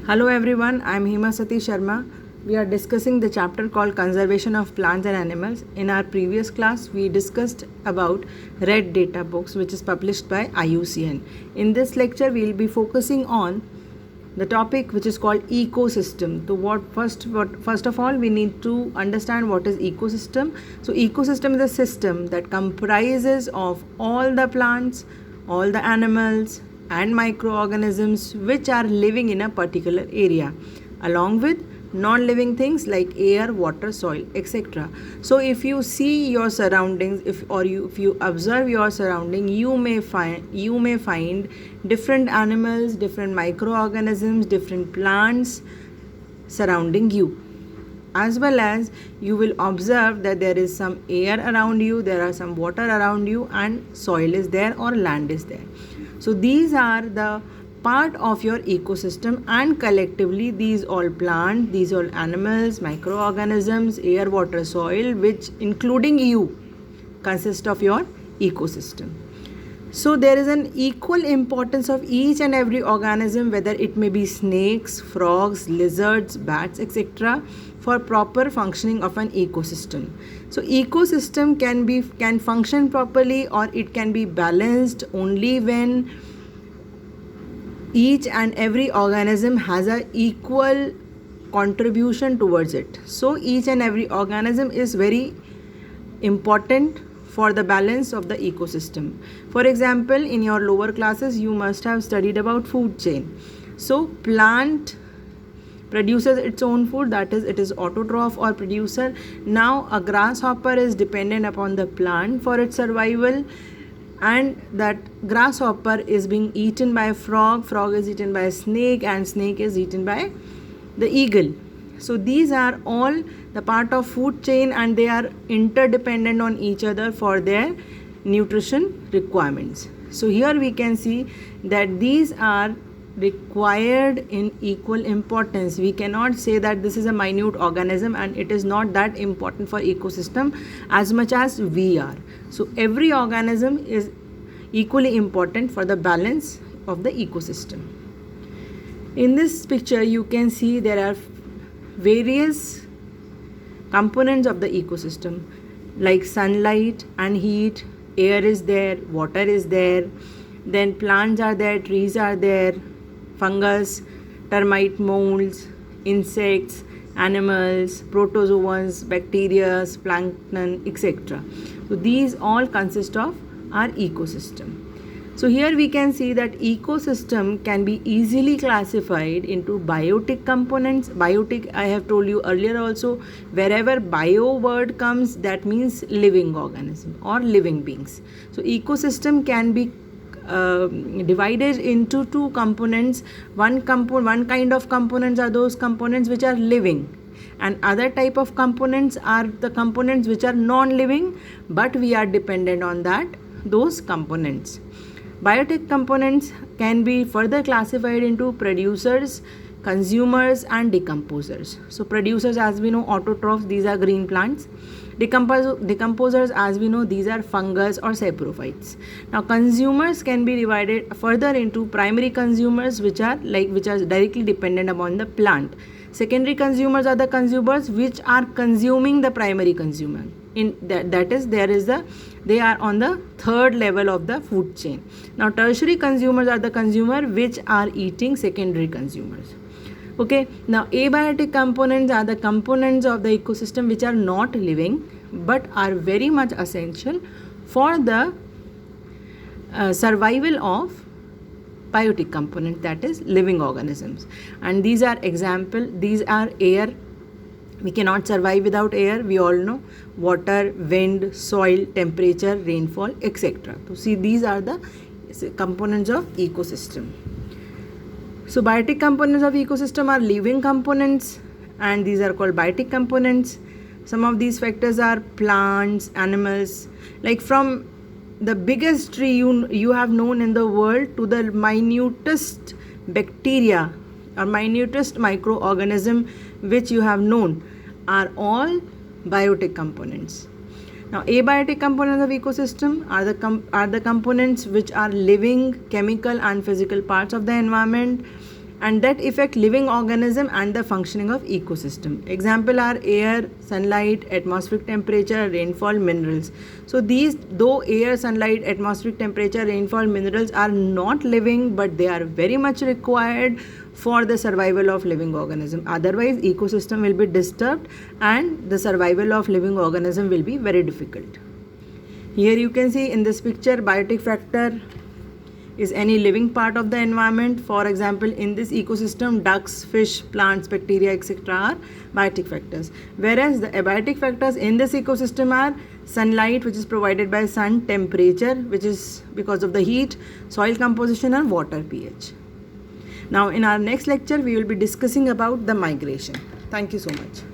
Hello everyone, I am Hima Sati Sharma. We are discussing the chapter called Conservation of Plants and Animals. In our previous class, we discussed about Red Data Books, which is published by IUCN. In this lecture, we will be focusing on the topic which is called ecosystem. So first of all we need to understand what is ecosystem. So ecosystem is a system that comprises of all the plants, all the animals and microorganisms which are living in a particular area, along with non-living things like air, water, soil, etc. So if you see your surroundings, if you observe your surrounding, you may find different animals, different microorganisms, different plants surrounding you, as well as you will observe that there is some air around you, there are some water around you, and soil is there or land is there. So these are the part of your ecosystem, and collectively these all plants, these all animals, microorganisms, air, water, soil, which including you, consist of your ecosystem. So there is an equal importance of each and every organism, whether it may be snakes, frogs, lizards, bats, etc., for proper functioning of an ecosystem. So ecosystem can function properly, or it can be balanced only when each and every organism has an equal contribution towards it. So each and every organism is very important for the balance of the ecosystem. For example, in your lower classes you must have studied about food chain. So plant produces its own food, that is, it is autotroph or producer. Now a grasshopper is dependent upon the plant for its survival, and that grasshopper is being eaten by a frog is eaten by a snake, and snake is eaten by the eagle. So these are all the part of food chain, and they are interdependent on each other for their nutrition requirements. So here we can see that these are required in equal importance. We cannot say that this is a minute organism and it is not that important for ecosystem as much as we are. So every organism is equally important for the balance of the ecosystem. In this picture you can see there are various components of the ecosystem, like sunlight and heat, air is there, water is there, then plants are there, trees are there, fungus, termite molds, insects, animals, protozoans, bacteria, plankton, etc. So these all consist of our ecosystem. So here we can see that ecosystem can be easily classified into biotic components. Biotic, I have told you earlier also, wherever bio word comes, that means living organism or living beings. So ecosystem can be divided into two components. One kind of components are those components which are living, and other type of components are the components which are non-living, but we are dependent on those components. Biotic components can be further classified into producers, consumers, and decomposers. So producers, as we know, autotrophs, these are green plants. Decomposers, as we know, these are fungus or saprophytes. Now consumers can be divided further into primary consumers, which are directly dependent upon the plant. Secondary consumers are the consumers which are consuming the primary consumer. They are on the third level of the food chain. Now tertiary consumers are the consumer which are eating secondary consumers. Okay, now abiotic components are the components of the ecosystem which are not living but are very much essential for the survival of biotic components, that is living organisms. And these are air. We cannot survive without air, we all know. Water, wind, soil, temperature, rainfall, etc. So see, these are the components of ecosystem. So biotic components of ecosystem are living components, and these are called biotic components. Some of these factors are plants, animals, like from the biggest tree you have known in the world to the minutest bacteria or minutest microorganism which you have known, are all biotic components. Now abiotic components of ecosystem are the components which are living chemical and physical parts of the environment, and that affect living organism and the functioning of ecosystem. Example are air, sunlight, atmospheric temperature, rainfall, minerals. So these, though air, sunlight, atmospheric temperature, rainfall, minerals are not living, but they are very much required for the survival of living organism. Otherwise ecosystem will be disturbed and the survival of living organism will be very difficult. Here you can see in this picture, biotic factor is any living part of the environment. For example, in this ecosystem, ducks, fish, plants, bacteria, etc. are biotic factors. Whereas the abiotic factors in this ecosystem are sunlight, which is provided by sun, temperature, which is because of the heat, soil composition, and water pH. Now in our next lecture, we will be discussing about the migration. Thank you so much.